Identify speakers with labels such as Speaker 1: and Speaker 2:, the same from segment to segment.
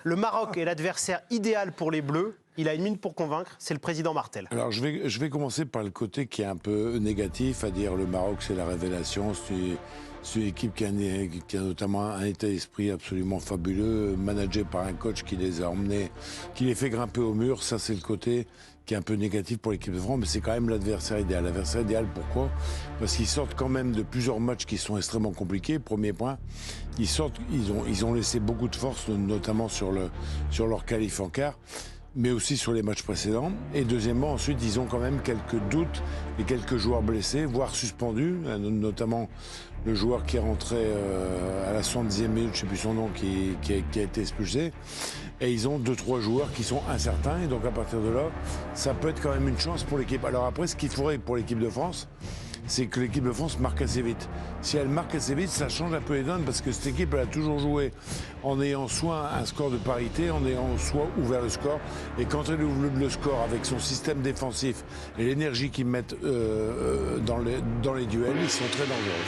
Speaker 1: Le Maroc est l'adversaire idéal pour les Bleus. Il a une mine pour convaincre, c'est le président Martel.
Speaker 2: Alors je vais commencer par le côté qui est un peu négatif, à dire le Maroc c'est la révélation, c'est une équipe qui a notamment un état d'esprit absolument fabuleux, managé par un coach qui les a emmenés, qui les fait grimper au mur. Ça c'est le côté qui est un peu négatif pour l'équipe de France, mais c'est quand même l'adversaire idéal. L'adversaire idéal, pourquoi? Parce qu'ils sortent quand même de plusieurs matchs qui sont extrêmement compliqués. Premier point, ils ont laissé beaucoup de force, notamment sur leur qualif en quart, mais aussi sur les matchs précédents. Et deuxièmement, ensuite, ils ont quand même quelques doutes et quelques joueurs blessés, voire suspendus, notamment le joueur qui est rentré à la 70e minute, je ne sais plus son nom, qui a été expulsé. Et ils ont 2-3 joueurs qui sont incertains. Et donc, à partir de là, ça peut être quand même une chance pour l'équipe. Alors après, ce qu'il faudrait pour l'équipe de France, c'est que l'équipe de France marque assez vite. Si elle marque assez vite, ça change un peu les donnes, parce que cette équipe, elle a toujours joué en ayant soit un score de parité, en ayant soit ouvert le score. Et quand elle ouvre le score avec son système défensif et l'énergie qu'ils mettent dans les duels, ils sont très dangereux.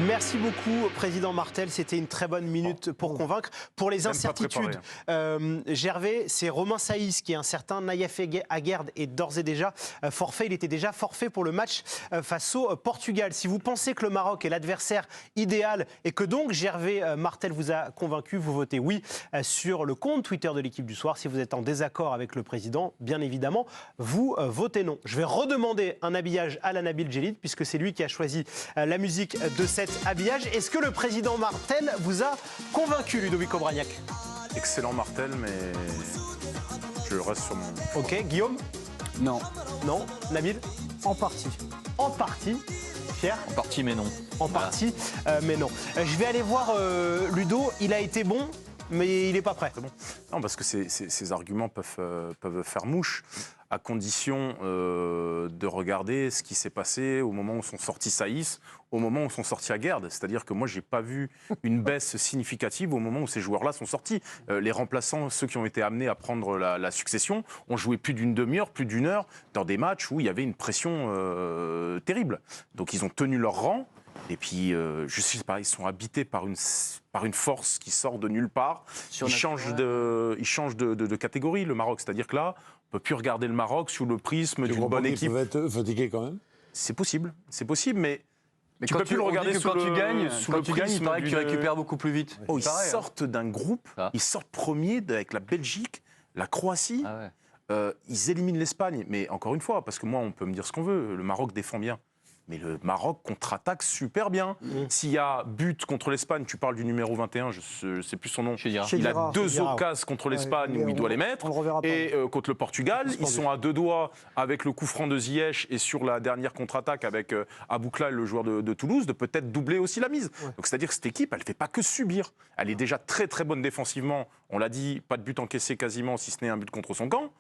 Speaker 1: Merci beaucoup, Président Martel. C'était une très bonne minute pour convaincre. Pour les incertitudes, Gervais, c'est Romain Saïs qui est incertain. Naïef Aguerd est d'ores et déjà forfait. Il était déjà forfait pour le match face au Portugal. Si vous pensez que le Maroc est l'adversaire idéal et que donc Gervais Martel vous a convaincu, vous votez oui sur le compte Twitter de l'équipe du soir. Si vous êtes en désaccord avec le président, bien évidemment, vous votez non. Je vais redemander un habillage à la Nabil Djellit, puisque c'est lui qui a choisi la musique de cet habillage. Est-ce que le président Martel vous a convaincu, Ludovic Obraniak?
Speaker 3: Excellent Martel, mais je reste sur mon...
Speaker 1: Ok, Guillaume?
Speaker 4: Non.
Speaker 1: Non. Nabil?
Speaker 4: En partie.
Speaker 1: En partie. Pierre?
Speaker 5: En partie, mais non.
Speaker 1: En partie, mais non. Je vais aller voir Ludo. Il a été bon, mais il n'est pas prêt.
Speaker 3: Bon. Non, parce que ces arguments peuvent faire mouche, à condition de regarder ce qui s'est passé au moment où sont sortis Saïs, au moment où sont sortis Aguerd. C'est-à-dire que moi, je n'ai pas vu une baisse significative au moment où ces joueurs-là sont sortis. Les remplaçants, ceux qui ont été amenés à prendre la succession, ont joué plus d'une demi-heure, plus d'une heure, dans des matchs où il y avait une pression terrible. Donc ils ont tenu leur rang. Et puis, je sais pas, ils sont habités par une force qui sort de nulle part. Ils changent de catégorie, le Maroc. C'est-à-dire que là, on ne peut plus regarder le Maroc sous le prisme d'une bonne équipe.
Speaker 2: Ils peuvent être fatigués quand même?
Speaker 3: C'est possible, mais tu
Speaker 5: quand
Speaker 3: peux plus le regarder
Speaker 5: quand tu gagnes, il paraît que tu récupères beaucoup plus vite.
Speaker 3: Oh, ils sortent d'un groupe, ils sortent premiers avec la Belgique, la Croatie.
Speaker 5: Ah ouais.
Speaker 3: Ils éliminent l'Espagne. Mais encore une fois, parce que moi, on peut me dire ce qu'on veut, le Maroc défend bien. Mais le Maroc contre-attaque super bien. S'il y a but contre l'Espagne, tu parles du numéro 21, je ne sais plus son nom. Il a deux occasions contre l'Espagne où il doit les mettre. Et contre le Portugal, ils sont à deux doigts avec le coup franc de Ziyech et sur la dernière contre-attaque avec Abouklal, le joueur de Toulouse, de peut-être doubler aussi la mise. Donc c'est-à-dire que cette équipe, elle ne fait pas que subir. Elle est déjà très très bonne défensivement. On l'a dit, pas de but encaissé quasiment, si ce n'est un but contre son camp.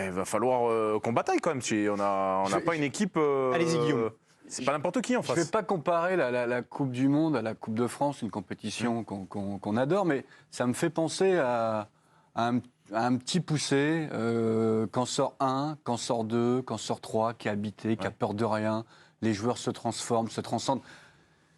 Speaker 3: Il va falloir qu'on bataille quand même. On n'a pas une équipe...
Speaker 1: Allez-y, Guillaume.
Speaker 3: C'est pas n'importe qui en face.
Speaker 4: Je ne vais pas comparer la Coupe du Monde à la Coupe de France, une compétition qu'on adore, mais ça me fait penser à un petit poussé, qu'en sort un, qu'en sort deux, qu'en sort trois, qui est habité, qui a peur de rien. Les joueurs se transforment, se transcendent.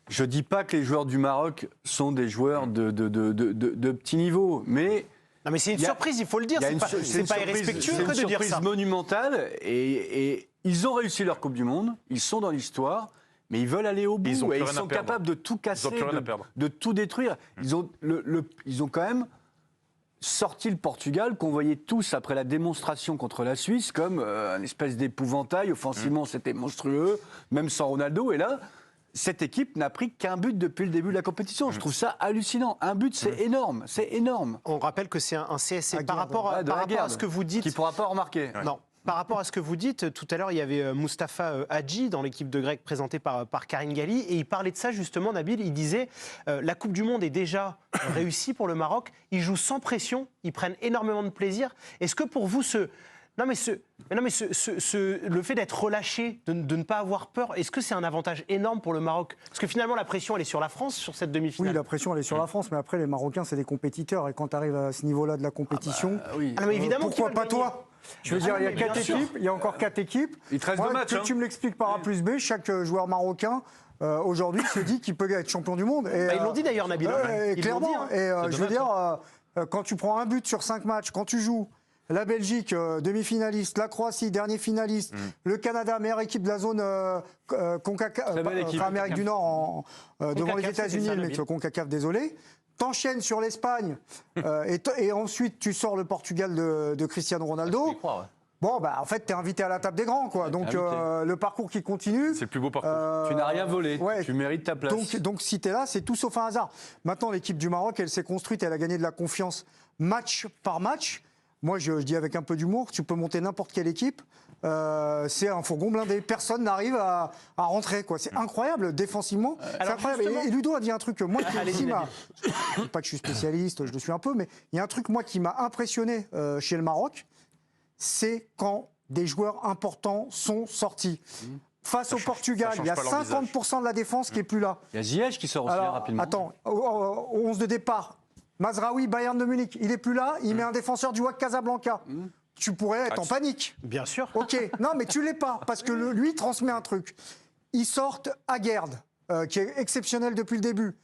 Speaker 4: Je ne dis pas que les joueurs du Maroc sont des joueurs de petit niveau, mais...
Speaker 1: Non mais c'est une surprise, il faut le dire, c'est pas irrespectueux que de dire ça.
Speaker 4: C'est une surprise monumentale et ils ont réussi leur Coupe du Monde, ils sont dans l'histoire, mais ils veulent aller au bout et ils sont capables de tout casser, de tout détruire. Ils ont quand même sorti le Portugal qu'on voyait tous après la démonstration contre la Suisse comme un espèce d'épouvantail, offensivement c'était monstrueux, même sans Ronaldo, et là... Cette équipe n'a pris qu'un but depuis le début de la compétition. Je trouve ça hallucinant. Un but, c'est énorme. C'est énorme.
Speaker 1: On rappelle que c'est un CSC. Par rapport à ce que vous dites...
Speaker 4: Qui ne pourra pas remarquer.
Speaker 1: Non. Par rapport à ce que vous dites, tout à l'heure, il y avait Mustapha Hadji dans l'équipe de Grec présentée par Karine Galli. Et il parlait de ça justement, Nabil. Il disait la Coupe du Monde est déjà réussie pour le Maroc. Ils jouent sans pression. Ils prennent énormément de plaisir. Est-ce que pour vous, le fait d'être relâché, de ne pas avoir peur, est-ce que c'est un avantage énorme pour le Maroc? Parce que finalement, la pression, elle est sur la France, sur cette demi-finale.
Speaker 6: Oui, la pression, elle est sur la France, mais après, les Marocains, c'est des compétiteurs. Et quand tu arrives à ce niveau-là de la compétition,
Speaker 1: mais évidemment,
Speaker 6: pourquoi pas toi? Je veux dire, il y a 4 équipes, il y a encore 4 équipes.
Speaker 4: Il te reste 2 matchs.
Speaker 6: Que tu me l'expliques par A plus B, chaque joueur marocain... aujourd'hui, se dit qu'il peut être champion du monde. Et,
Speaker 1: ils l'ont dit d'ailleurs, Nabil.
Speaker 6: Clairement. Et je veux dire, quand tu prends un but sur 5 matchs, quand tu joues la Belgique, demi-finaliste, la Croatie, dernier finaliste, le Canada, meilleure équipe de la zone Amérique du Nord, devant les États-Unis, mais CONCACAF, désolé. T'enchaînes sur l'Espagne et ensuite tu sors le Portugal de Cristiano Ronaldo. Bon, bah, en fait, t'es invité à la table des grands, quoi. Donc, le parcours qui continue.
Speaker 3: C'est le plus beau parcours.
Speaker 4: Tu n'as rien volé. Tu mérites ta place.
Speaker 6: Donc, si t'es là, c'est tout sauf un hasard. Maintenant, l'équipe du Maroc, elle s'est construite, elle a gagné de la confiance match par match. Moi, je dis avec un peu d'humour, tu peux monter n'importe quelle équipe. C'est un fourgon blindé. Personne n'arrive à rentrer, quoi. C'est incroyable, défensivement. C'est incroyable. Et Ludo a dit un truc que moi, qui aussi m'a. Pas que je suis spécialiste, je le suis un peu, mais il y a un truc, moi, qui m'a impressionné chez le Maroc. C'est quand des joueurs importants sont sortis. Face au Portugal, il y a 50% de la défense qui n'est plus là.
Speaker 4: Il y a Ziyech qui sort aussi rapidement.
Speaker 6: Attends, au 11 de départ, Mazraoui, Bayern de Munich, il n'est plus là, il met un défenseur du WAC Casablanca. Tu pourrais être en panique.
Speaker 1: Bien sûr.
Speaker 6: Ok, non mais tu l'es pas, parce que lui transmet un truc. Ils sortent Aguerd, qui est exceptionnel depuis le début.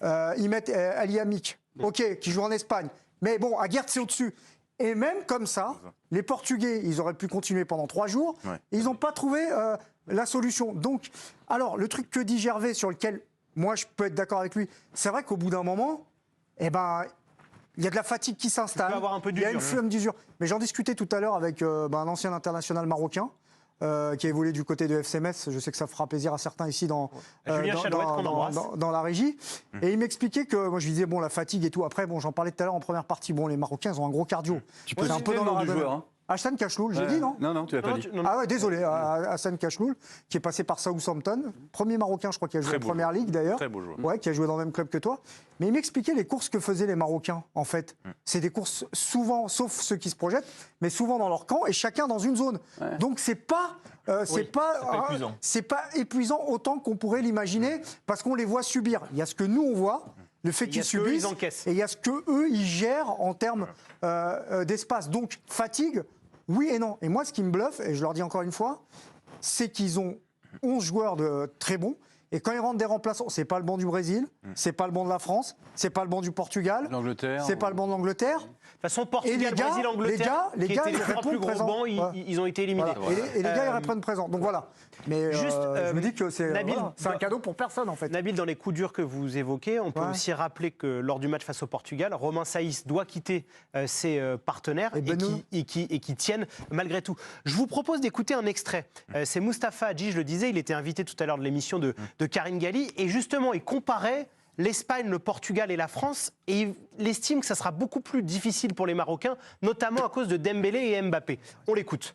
Speaker 6: Ils mettent Ali Amik, ok, qui joue en Espagne. Mais bon, Aguerd c'est au-dessus. Et même comme ça, les Portugais, ils auraient pu continuer pendant 3 jours. Et ils n'ont pas trouvé la solution. Donc, alors, le truc que dit Gervais, sur lequel moi je peux être d'accord avec lui, c'est vrai qu'au bout d'un moment, eh ben, il y a de la fatigue qui s'installe. Il y a une flamme d'usure. Mais j'en discutais tout à l'heure avec un ancien international marocain. Qui a évolué du côté de FC Metz. Je sais que ça fera plaisir à certains ici dans la régie. Et il m'expliquait que, moi je lui disais, bon, la fatigue et tout. Après, bon, j'en parlais tout à l'heure en première partie. Bon, les Marocains, ils ont un gros cardio.
Speaker 4: Tu peux un peu dans leur joueur, hein.
Speaker 6: Hassan Kachloul, j'ai dit, non?
Speaker 4: Non, tu l'as pas dit.
Speaker 6: Ah ouais, désolé, Hassan Kachloul, qui est passé par Southampton. Premier Marocain, je crois, qui a joué en Première Ligue, d'ailleurs.
Speaker 3: Très beau joueur.
Speaker 6: Ouais, qui a joué dans le même club que toi. Mais il m'expliquait les courses que faisaient les Marocains, en fait. C'est des courses souvent, sauf ceux qui se projettent, mais souvent dans leur camp, et chacun dans une zone. Donc c'est pas épuisant autant qu'on pourrait l'imaginer, parce qu'on les voit subir. Il y a ce que nous, on voit, le fait qu'ils subissent, et il y a ce qu'eux, ils gèrent en termes d'espace. Donc, fatigue, oui et non. Et moi, ce qui me bluffe, et je leur dis encore une fois, c'est qu'ils ont 11 joueurs très bons. Et quand ils rentrent des remplaçants, c'est pas le banc du Brésil, c'est pas le banc de la France, c'est pas le banc du Portugal, c'est pas le banc de l'Angleterre.
Speaker 1: De toute façon, Portugal, Brésil, Angleterre,
Speaker 6: les gars,
Speaker 1: qui étaient les 3 plus gros bancs, ils ont été éliminés.
Speaker 6: Voilà. Et les gars, ils reprennent présent. Donc voilà. Mais je me dis que c'est un cadeau pour personne, en fait.
Speaker 1: Nabil, dans les coups durs que vous évoquez, on peut aussi rappeler que lors du match face au Portugal, Romain Saïs doit quitter ses partenaires et qui tiennent malgré tout. Je vous propose d'écouter un extrait. C'est Mustapha Hadji, je le disais, il était invité tout à l'heure de l'émission de Karine Galli, et justement, il comparait l'Espagne, le Portugal et la France, et il estime que ça sera beaucoup plus difficile pour les Marocains, notamment à cause de Dembélé et Mbappé. On l'écoute.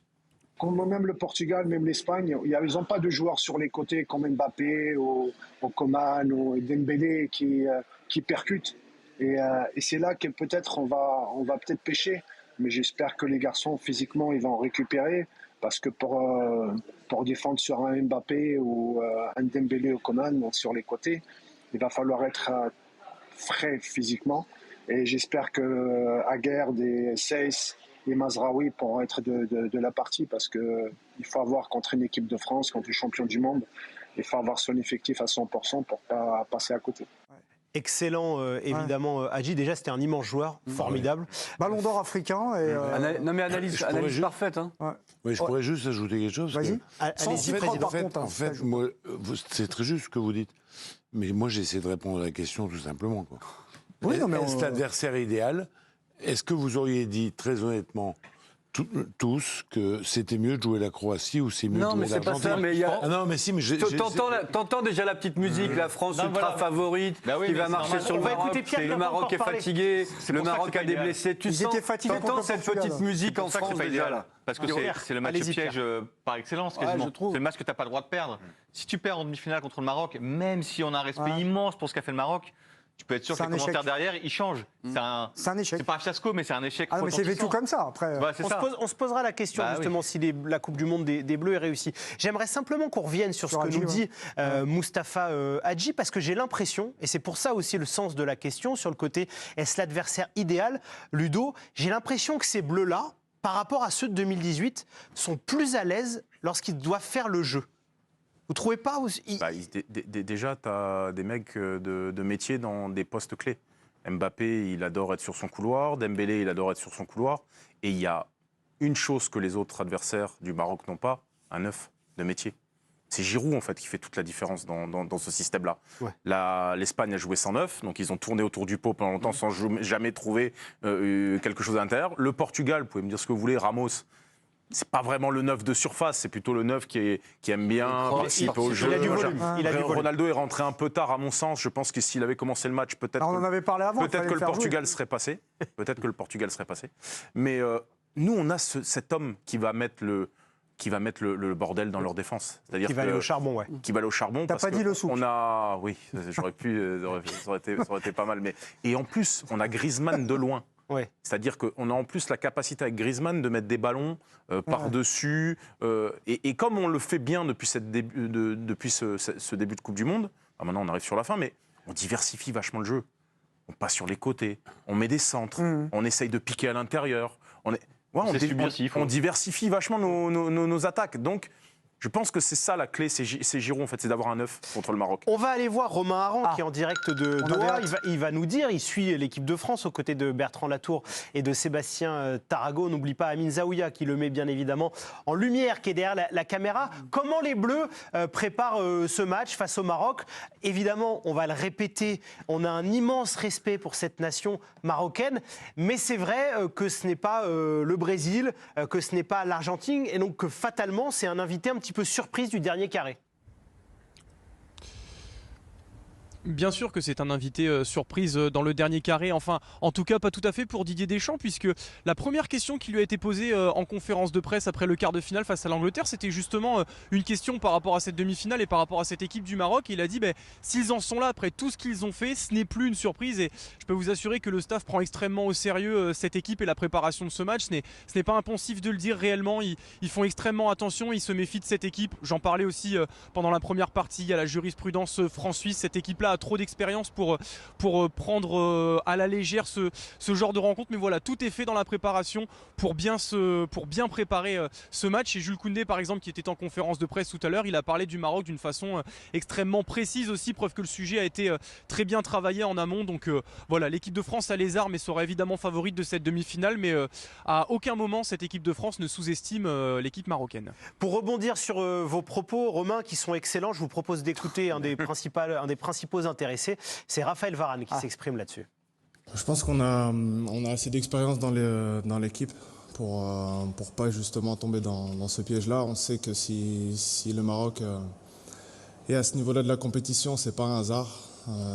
Speaker 7: Comme même le Portugal, même l'Espagne, ils n'ont pas de joueurs sur les côtés comme Mbappé ou Coman ou Dembélé qui percutent. Et c'est là que peut-être on va peut-être pêcher. Mais j'espère que les garçons, physiquement, ils vont récupérer. Parce que pour défendre sur un Mbappé ou un Dembélé ou Coman sur les côtés, il va falloir être frais physiquement. Et j'espère que Aguerd et Seyss et Mazraoui pourront être de la partie, parce qu'il faut avoir contre une équipe de France, contre les champions du monde, il faut avoir son effectif à 100% pour ne pas passer à côté.
Speaker 1: Excellent, évidemment, Hadji. Déjà, c'était un immense joueur, formidable.
Speaker 6: Ballon d'or africain.
Speaker 4: Non, mais analyse parfaite. Hein.
Speaker 2: Oui, je pourrais juste ajouter quelque chose.
Speaker 6: Vas-y.
Speaker 2: En fait, moi, c'est très juste ce que vous dites. Mais moi, j'essaie de répondre à la question tout simplement. Quoi.
Speaker 6: Oui,
Speaker 2: est-ce l'adversaire idéal? Est-ce que vous auriez dit, très honnêtement, tous, que c'était mieux de jouer la Croatie ou c'est mieux de jouer l'Argentine?
Speaker 4: Non, mais c'est pas ça. Mais
Speaker 2: non, mais si, mais
Speaker 4: t'entends déjà la petite musique, la France ultra favorite, qui va marcher sur le Maroc. Le Maroc est fatigué, le Maroc a des blessés. Tu entends cette petite musique en France déjà là.
Speaker 5: Parce que c'est le match piège par excellence, quasiment. C'est le match que tu n'as pas le droit de perdre. Si tu perds en demi-finale contre le Maroc, même si on a un respect immense pour ce qu'a fait le Maroc, tu peux être sûr que les commentaires derrière, ils changent. C'est un échec. C'est pas un fiasco, mais c'est un échec.
Speaker 6: Ah, mais c'est vécu comme ça, après.
Speaker 1: On se posera la question, justement, si la Coupe du Monde des Bleus est réussie. J'aimerais simplement qu'on revienne sur ce que nous dit Mustapha Hadji, parce que j'ai l'impression, et c'est pour ça aussi le sens de la question, sur le côté, est-ce l'adversaire idéal, Ludo? J'ai l'impression que ces Bleus-là, par rapport à ceux de 2018, sont plus à l'aise lorsqu'ils doivent faire le jeu. Vous trouvez pas
Speaker 3: Déjà, tu as des mecs de métier dans des postes clés. Mbappé, il adore être sur son couloir. Dembélé, il adore être sur son couloir. Et il y a une chose que les autres adversaires du Maroc n'ont pas, un 9 de métier. C'est Giroud, en fait, qui fait toute la différence dans ce système-là. Ouais. L'Espagne a joué sans 9, donc ils ont tourné autour du pot pendant longtemps sans jamais trouver quelque chose à l'intérieur. Le Portugal, vous pouvez me dire ce que vous voulez, Ramos, c'est pas vraiment le 9 de surface, c'est plutôt le 9 qui aime bien participer au jeu.
Speaker 1: Il a du volume.
Speaker 3: Ronaldo est rentré un peu tard, à mon sens. Je pense que s'il avait commencé le match, peut-être que le Portugal serait passé. Peut-être que le Portugal serait passé. Mais nous, on a cet homme qui va mettre le bordel dans leur défense.
Speaker 1: C'est-à-dire qui va aller au charbon, ouais.
Speaker 3: Qui va aller au charbon.
Speaker 6: T'as pas dit le souk.
Speaker 3: Oui, j'aurais pu, ça aurait été pas mal. Et en plus, on a Griezmann de loin. Ouais. C'est-à-dire qu'on a en plus la capacité avec Griezmann de mettre des ballons par-dessus. Et comme on le fait bien depuis ce début de Coupe du Monde, maintenant on arrive sur la fin, mais on diversifie vachement le jeu. On passe sur les côtés, on met des centres, on essaye de piquer à l'intérieur. On diversifie vachement nos attaques. Donc, je pense que c'est ça la clé, c'est Giroud en fait, c'est d'avoir un 9 contre le Maroc.
Speaker 1: On va aller voir Romain Aran qui est en direct de Doha. Il va nous dire, il suit l'équipe de France aux côtés de Bertrand Latour et de Sébastien Tarago. N'oublie pas Amine Zaouia qui le met bien évidemment en lumière, qui est derrière la caméra. Comment les Bleus préparent ce match face au Maroc? Évidemment, on va le répéter, on a un immense respect pour cette nation marocaine, mais c'est vrai que ce n'est pas le Brésil, que ce n'est pas l'Argentine, et donc que fatalement, c'est un invité un petit peu surprise du dernier carré.
Speaker 8: Bien sûr que c'est un invité surprise dans le dernier carré, enfin en tout cas pas tout à fait pour Didier Deschamps, puisque la première question qui lui a été posée en conférence de presse après le quart de finale face à l'Angleterre, c'était justement une question par rapport à cette demi-finale et par rapport à cette équipe du Maroc. Et il a dit s'ils en sont là après tout ce qu'ils ont fait, ce n'est plus une surprise, et je peux vous assurer que le staff prend extrêmement au sérieux cette équipe et la préparation de ce match. Ce n'est pas impensif de le dire réellement, ils font extrêmement attention, ils se méfient de cette équipe. J'en parlais aussi pendant la première partie à la jurisprudence France-Suisse. Cette équipe-là a trop d'expérience pour prendre à la légère ce genre de rencontre, mais voilà, tout est fait dans la préparation pour bien préparer ce match. Et Jules Koundé par exemple, qui était en conférence de presse tout à l'heure, il a parlé du Maroc d'une façon extrêmement précise aussi, preuve que le sujet a été très bien travaillé en amont. Donc voilà, l'équipe de France a les armes et sera évidemment favorite de cette demi-finale, mais à aucun moment cette équipe de France ne sous-estime l'équipe marocaine.
Speaker 1: Pour rebondir sur vos propos, Romain, qui sont excellents, je vous propose d'écouter un des principaux intéressés, c'est Raphaël Varane qui s'exprime là-dessus.
Speaker 9: Je pense qu'on a assez d'expérience dans l'équipe pour pas justement tomber dans ce piège-là. On sait que si le Maroc est à ce niveau-là de la compétition, c'est pas un hasard.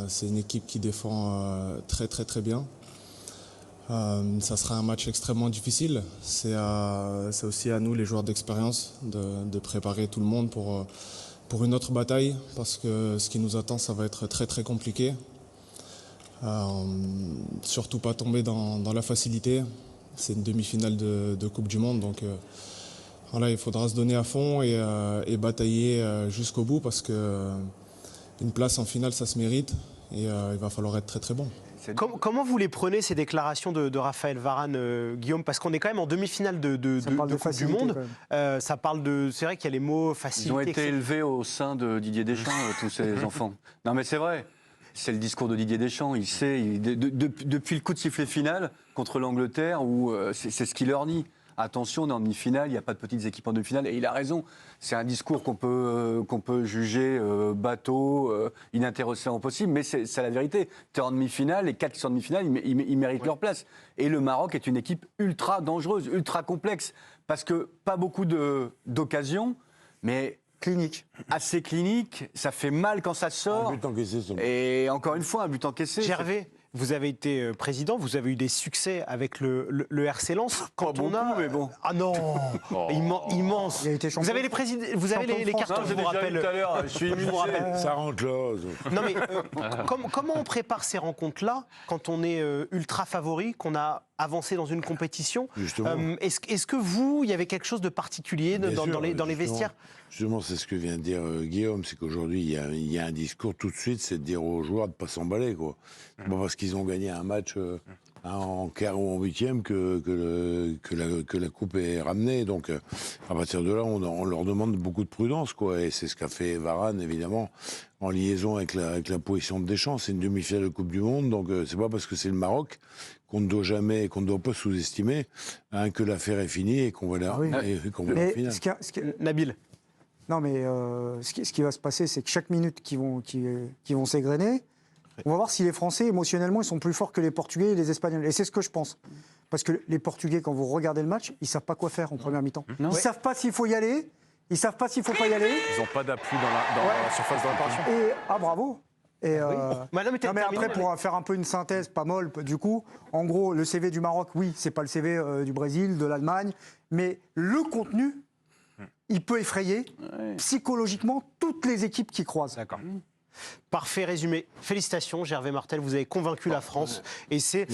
Speaker 9: C'est une équipe qui défend très très très bien. Ça sera un match extrêmement difficile. C'est aussi à nous, les joueurs d'expérience, de préparer tout le monde pour une autre bataille, parce que ce qui nous attend, ça va être très très compliqué. Surtout pas tomber dans la facilité. C'est une demi-finale de Coupe du Monde, donc voilà, il faudra se donner à fond et batailler jusqu'au bout, parce que une place en finale, ça se mérite, et il va falloir être très très bon.
Speaker 1: Comment vous les prenez, ces déclarations de Raphaël Varane, Guillaume? Parce qu'on est quand même en demi-finale de Coupe du Monde. Ça parle de... C'est vrai qu'il y a les mots facilité.
Speaker 4: Ils ont été élevés au sein de Didier Deschamps, tous ces enfants. Non mais c'est vrai. C'est le discours de Didier Deschamps. Il sait, depuis le coup de sifflet final contre l'Angleterre, où c'est ce qu'il leur dit. Attention, on est en demi-finale, il n'y a pas de petites équipes en demi-finale. Et il a raison. C'est un discours qu'on peut juger bateau, inintéressant possible, mais c'est la vérité. Tu es en demi-finale, les 4 qui sont en demi-finale, ils méritent leur place. Et le Maroc est une équipe ultra dangereuse, ultra complexe, parce que pas beaucoup d'occasions, mais...
Speaker 6: Clinique.
Speaker 4: Assez clinique, ça fait mal quand ça sort.
Speaker 2: Un but encaissé.
Speaker 4: Et encore une fois, un but encaissé.
Speaker 1: Gervais, vous avez été président, vous avez eu des succès avec le RC Lens.
Speaker 4: Quand on a, mais bon.
Speaker 1: Ah non, immense.
Speaker 6: Il a été champion.
Speaker 1: Vous avez les cartons, je vous rappelle.
Speaker 4: Tout à l'heure, je vous rappelle.
Speaker 2: Ça rend close.
Speaker 1: Non mais comment on prépare ces rencontres-là quand on est ultra favori, qu'on a avancé dans une compétition? Est-ce que vous, il y avait quelque chose de particulier dans les vestiaires?
Speaker 2: Justement, c'est ce que vient de dire Guillaume, c'est qu'aujourd'hui, il y a un discours tout de suite, c'est de dire aux joueurs de ne pas s'emballer, quoi. C'est pas parce qu'ils ont gagné un match en quart ou en huitième que la coupe est ramenée. Donc à partir de là, on leur demande beaucoup de prudence, quoi. Et c'est ce qu'a fait Varane, évidemment, en liaison avec la position de Deschamps. C'est une demi-finale de Coupe du Monde, donc c'est pas parce que c'est le Maroc qu'on ne doit jamais, qu'on ne doit pas sous-estimer, que l'affaire est finie et qu'on va la finale.
Speaker 1: Nabil.
Speaker 6: Non, mais ce qui va se passer, c'est que chaque minute qui vont s'égrener, on va voir si les Français, émotionnellement, ils sont plus forts que les Portugais et les Espagnols. Et c'est ce que je pense. Parce que les Portugais, quand vous regardez le match, ils ne savent pas quoi faire en première mi-temps. Ils ne savent pas s'il faut y aller, ils ne savent pas s'il ne faut pas y aller.
Speaker 3: Ils n'ont pas d'appui dans la surface de réparation.
Speaker 6: Bravo. Et mais après, pour faire un peu une synthèse, pas molle, du coup, en gros, le CV du Maroc, oui, c'est pas le CV du Brésil, de l'Allemagne, mais le contenu, il peut effrayer psychologiquement toutes les équipes qui croisent.
Speaker 1: D'accord. Parfait résumé. Félicitations, Gervais Martel, vous avez convaincu la France et c'est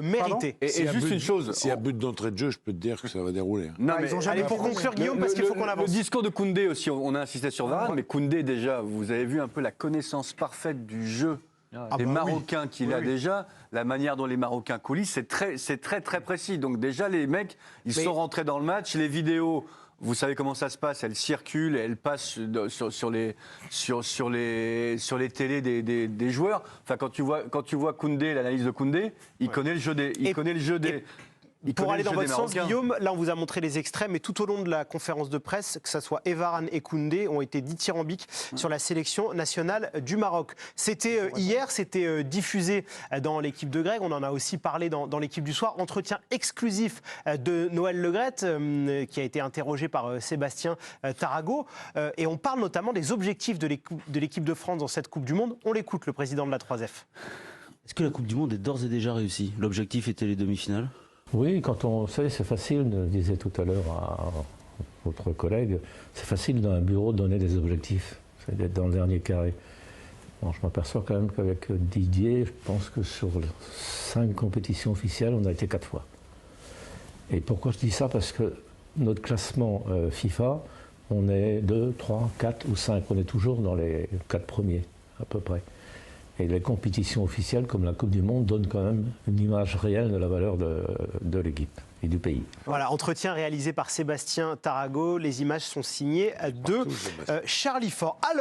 Speaker 1: mérité.
Speaker 4: Et juste une chose.
Speaker 2: S'il y a but d'entrée de jeu, je peux te dire que ça va dérouler.
Speaker 6: Non, ils ont jamais
Speaker 1: pour conclure, Guillaume, parce qu'il faut qu'on avance.
Speaker 4: Le discours de Koundé aussi, on a insisté sur Varane, mais Koundé déjà, vous avez vu un peu la connaissance parfaite du jeu des Marocains qu'il a déjà, la manière dont les Marocains coulissent, c'est très précis. Donc déjà, les mecs, ils sont rentrés dans le match, les vidéos. Vous savez comment ça se passe, elles circulent, elles passent sur les télés des joueurs. Enfin, quand tu vois Koundé, l'analyse de Koundé, il connaît le jeu des.
Speaker 1: Pour aller dans votre sens, Guillaume, là on vous a montré les extraits, mais tout au long de la conférence de presse, que ce soit Varane et Koundé, ont été dithyrambiques sur la sélection nationale du Maroc. C'était hier, c'était diffusé dans l'équipe de Greg, on en a aussi parlé dans l'équipe du soir. Entretien exclusif de Noël Le Graët, qui a été interrogé par Sébastien Tarago, et on parle notamment des objectifs de l'équipe de France dans cette Coupe du Monde. On l'écoute, le président de la 3F.
Speaker 10: Est-ce que la Coupe du Monde est d'ores et déjà réussie? L'objectif était les demi-finales?
Speaker 11: Oui, quand on sait, c'est facile, je disais tout à l'heure à votre collègue, c'est facile dans un bureau de donner des objectifs, c'est d'être dans le dernier carré. Bon, je m'aperçois quand même qu'avec Didier, je pense que sur 5 compétitions officielles, on a été 4 fois. Et pourquoi je dis ça? Parce que notre classement FIFA, on est 2, 3, 4 ou 5, on est toujours dans les 4 premiers, à peu près. Et les compétitions officielles, comme la Coupe du Monde, donnent quand même une image réelle de la valeur de l'équipe et du pays.
Speaker 1: Voilà, entretien réalisé par Sébastien Tarago. Les images sont signées de Charlie Fort. Alors,